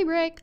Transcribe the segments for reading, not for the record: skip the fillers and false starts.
break.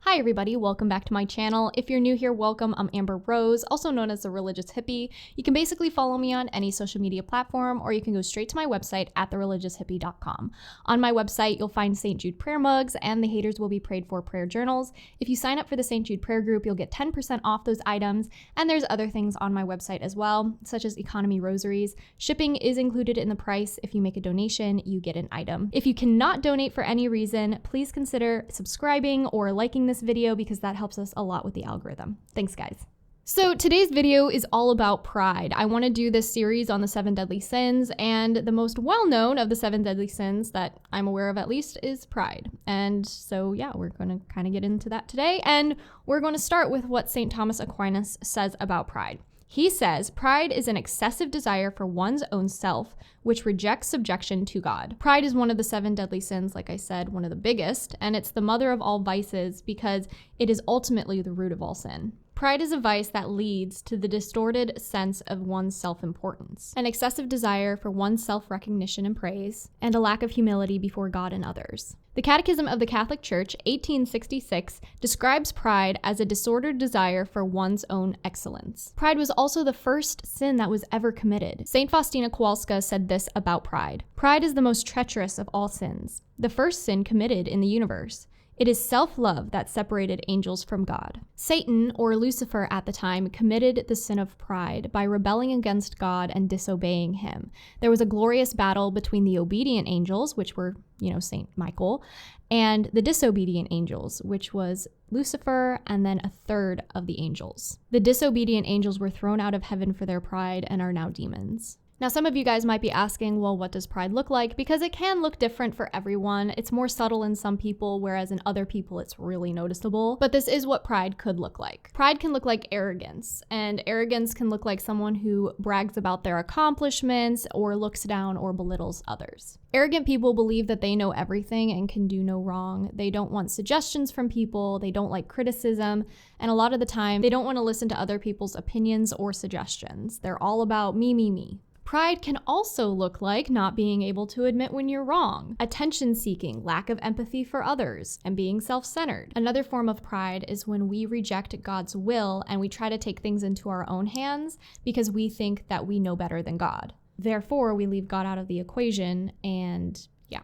Hi everybody, welcome back to my channel. If you're new here, welcome. I'm Amber Rose, also known as the Religious Hippie. You can basically follow me on any social media platform, or you can go straight to my website at thereligioushippie.com. On my website, you'll find St. Jude prayer mugs and the Haters Will Be Prayed For prayer journals. If you sign up for the St. Jude prayer group, you'll get 10% off those items, and there's other things on my website as well, such as economy rosaries. Shipping is included in the price. If you make a donation, you get an item. If you cannot donate for any reason, please consider subscribing or liking this video because that helps us a lot with the algorithm. Thanks, guys. So today's video is all about pride. I want to do this series on the 7 deadly sins, and the most well-known of the 7 deadly sins that I'm aware of at least is pride. And so yeah, we're going to kind of get into that today, and we're going to start with what St. Thomas Aquinas says about pride. He says, pride is an excessive desire for one's own self, which rejects subjection to God. Pride is one of the 7 deadly sins, like I said, one of the biggest, and it's the mother of all vices because it is ultimately the root of all sin. Pride is a vice that leads to the distorted sense of one's self-importance, an excessive desire for one's self-recognition and praise, and a lack of humility before God and others. The Catechism of the Catholic Church, 1866, describes pride as a disordered desire for one's own excellence. Pride was also the first sin that was ever committed. St. Faustina Kowalska said this about pride. Pride is the most treacherous of all sins, the first sin committed in the universe. It is self-love that separated angels from God. Satan, or Lucifer at the time, committed the sin of pride by rebelling against God and disobeying him. There was a glorious battle between the obedient angels, which were, St. Michael, and the disobedient angels, which was Lucifer and then a third of the angels. The disobedient angels were thrown out of heaven for their pride and are now demons. Now, some of you guys might be asking, well, what does pride look like? Because it can look different for everyone. It's more subtle in some people, whereas in other people, it's really noticeable. But this is what pride could look like. Pride can look like arrogance, and arrogance can look like someone who brags about their accomplishments or looks down or belittles others. Arrogant people believe that they know everything and can do no wrong. They don't want suggestions from people. They don't like criticism. And a lot of the time, they don't want to listen to other people's opinions or suggestions. They're all about me, me, me. Pride can also look like not being able to admit when you're wrong, attention-seeking, lack of empathy for others, and being self-centered. Another form of pride is when we reject God's will and we try to take things into our own hands because we think that we know better than God. Therefore, we leave God out of the equation and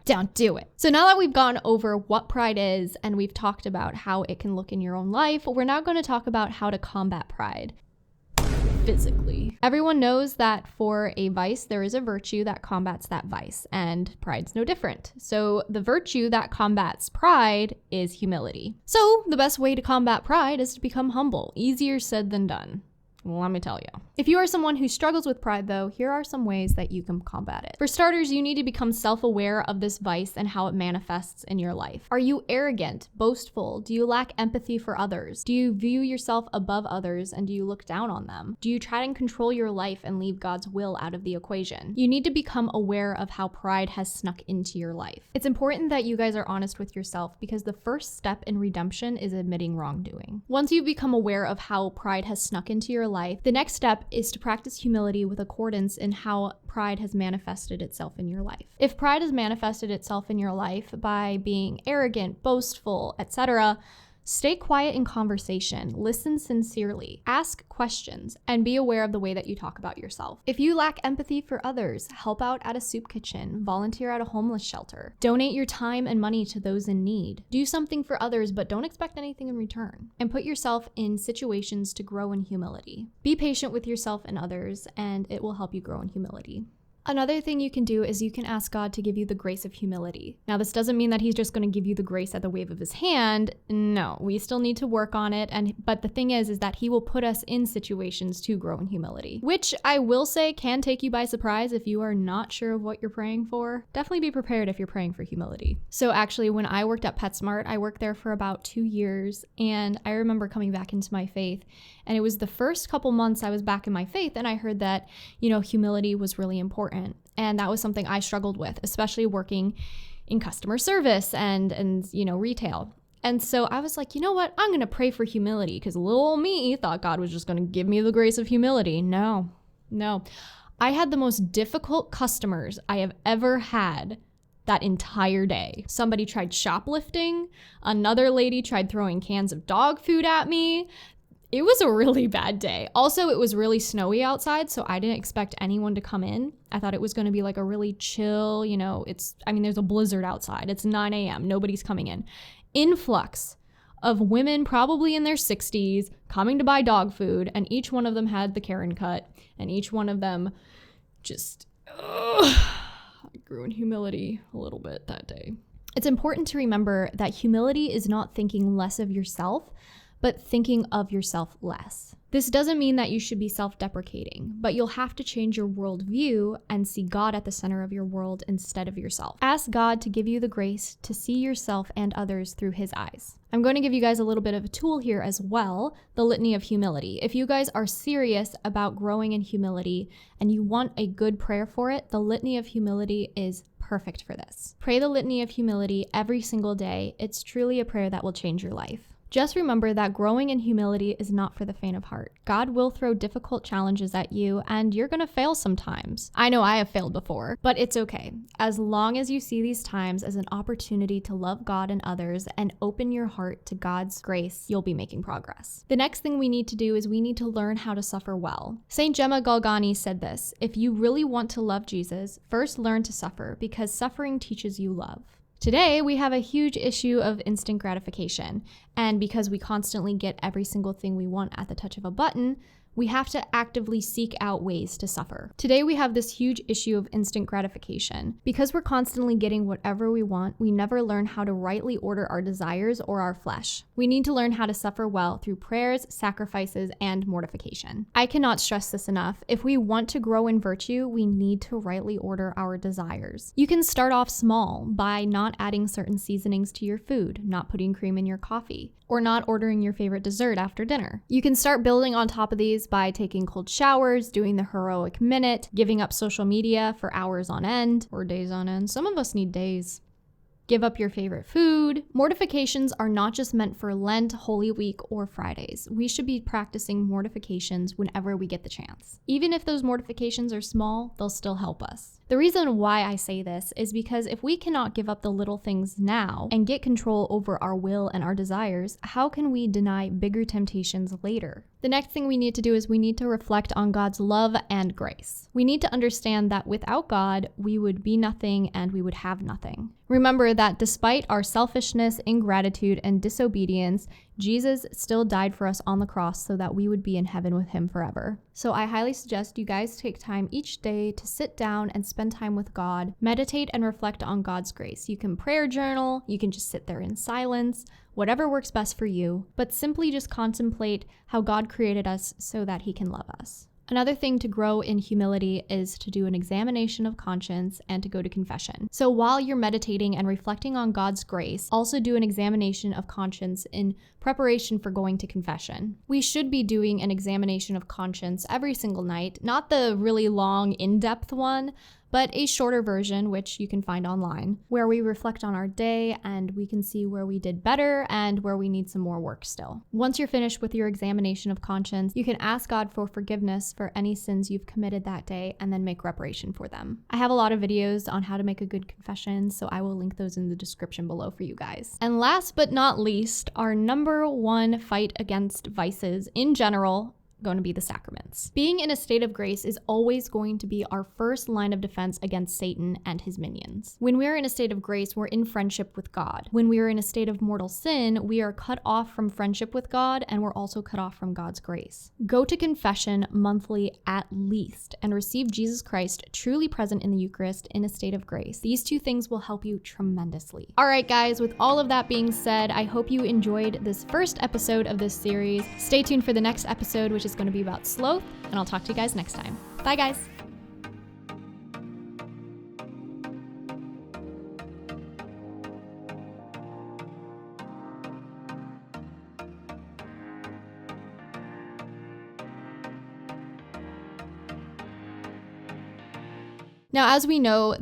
don't do it. So now that we've gone over what pride is and we've talked about how it can look in your own life, we're now going to talk about how to combat pride physically. Everyone knows that for a vice, there is a virtue that combats that vice, and pride's no different. So the virtue that combats pride is humility. So the best way to combat pride is to become humble. Easier said than done. Let me tell you. If you are someone who struggles with pride, though, here are some ways that you can combat it. For starters, you need to become self-aware of this vice and how it manifests in your life. Are you arrogant, boastful? Do you lack empathy for others? Do you view yourself above others and do you look down on them? Do you try and control your life and leave God's will out of the equation? You need to become aware of how pride has snuck into your life. It's important that you guys are honest with yourself because the first step in redemption is admitting wrongdoing. Once you become aware of how pride has snuck into your life, the next step is to practice humility with accordance in how pride has manifested itself in your life. If pride has manifested itself in your life by being arrogant, boastful, etc., stay quiet in conversation, listen sincerely, ask questions, and be aware of the way that you talk about yourself. If you lack empathy for others, help out at a soup kitchen, volunteer at a homeless shelter, donate your time and money to those in need. Do something for others, but don't expect anything in return. And put yourself in situations to grow in humility. Be patient with yourself and others, and it will help you grow in humility. Another thing you can do is you can ask God to give you the grace of humility. Now, this doesn't mean that he's just going to give you the grace at the wave of his hand. No, we still need to work on it. But the thing is that he will put us in situations to grow in humility, which I will say can take you by surprise if you are not sure of what you're praying for. Definitely be prepared if you're praying for humility. So actually, when I worked at PetSmart, I worked there for about 2 years, and I remember coming back into my faith. And it was the first couple months I was back in my faith, and I heard that, humility was really important. And that was something I struggled with, especially working in customer service and retail. And so I was like, you know what? I'm going to pray for humility, because little old me thought God was just going to give me the grace of humility. No. I had the most difficult customers I have ever had that entire day. Somebody tried shoplifting. Another lady tried throwing cans of dog food at me. It was a really bad day. Also, it was really snowy outside, so I didn't expect anyone to come in. I thought it was going to be like a really chill, there's a blizzard outside. It's 9 a.m. Nobody's coming in. Influx of women probably in their 60s coming to buy dog food, and each one of them had the Karen cut, and each one of them just I grew in humility a little bit that day. It's important to remember that humility is not thinking less of yourself, but thinking of yourself less. This doesn't mean that you should be self-deprecating, but you'll have to change your worldview and see God at the center of your world instead of yourself. Ask God to give you the grace to see yourself and others through his eyes. I'm going to give you guys a little bit of a tool here as well, the Litany of Humility. If you guys are serious about growing in humility and you want a good prayer for it, the Litany of Humility is perfect for this. Pray the Litany of Humility every single day. It's truly a prayer that will change your life. Just remember that growing in humility is not for the faint of heart. God will throw difficult challenges at you, and you're gonna fail sometimes. I know I have failed before, but it's okay. As long as you see these times as an opportunity to love God and others and open your heart to God's grace, you'll be making progress. The next thing we need to do is we need to learn how to suffer well. Saint Gemma Galgani said this: if you really want to love Jesus, first learn to suffer, because suffering teaches you love. Today, we have a huge issue of instant gratification, and because we constantly get every single thing we want at the touch of a button, we have to actively seek out ways to suffer. Today, we have this huge issue of instant gratification. Because we're constantly getting whatever we want, we never learn how to rightly order our desires or our flesh. We need to learn how to suffer well through prayers, sacrifices, and mortification. I cannot stress this enough. If we want to grow in virtue, we need to rightly order our desires. You can start off small by not adding certain seasonings to your food, not putting cream in your coffee, or not ordering your favorite dessert after dinner. You can start building on top of these by taking cold showers, doing the heroic minute, giving up social media for hours on end, or days on end. Some of us need days. Give up your favorite food. Mortifications are not just meant for Lent, Holy Week, or Fridays. We should be practicing mortifications whenever we get the chance. Even if those mortifications are small, they'll still help us. The reason why I say this is because if we cannot give up the little things now and get control over our will and our desires, how can we deny bigger temptations later? The next thing we need to do is we need to reflect on God's love and grace. We need to understand that without God, we would be nothing and we would have nothing. Remember that despite our selfishness, ingratitude, and disobedience, Jesus still died for us on the cross so that we would be in heaven with him forever. So I highly suggest you guys take time each day to sit down and spend time with God, meditate and reflect on God's grace. You can prayer journal, you can just sit there in silence, whatever works best for you, but simply just contemplate how God created us so that he can love us. Another thing to grow in humility is to do an examination of conscience and to go to confession. So while you're meditating and reflecting on God's grace, also do an examination of conscience in preparation for going to confession. We should be doing an examination of conscience every single night, not the really long, in-depth one, but a shorter version, which you can find online, where we reflect on our day and we can see where we did better and where we need some more work still. Once you're finished with your examination of conscience, you can ask God for forgiveness for any sins you've committed that day and then make reparation for them. I have a lot of videos on how to make a good confession, so I will link those in the description below for you guys. And last but not least, our number one fight against vices in general going to be the sacraments. Being in a state of grace is always going to be our first line of defense against Satan and his minions. When we're in a state of grace, we're in friendship with God. When we are in a state of mortal sin, we are cut off from friendship with God, and we're also cut off from God's grace. Go to confession monthly at least and receive Jesus Christ truly present in the Eucharist in a state of grace. These two things will help you tremendously. All right, guys, with all of that being said, I hope you enjoyed this first episode of this series. Stay tuned for the next episode, which is going to be about sloth, and I'll talk to you guys next time. Bye, guys. Now, as we know,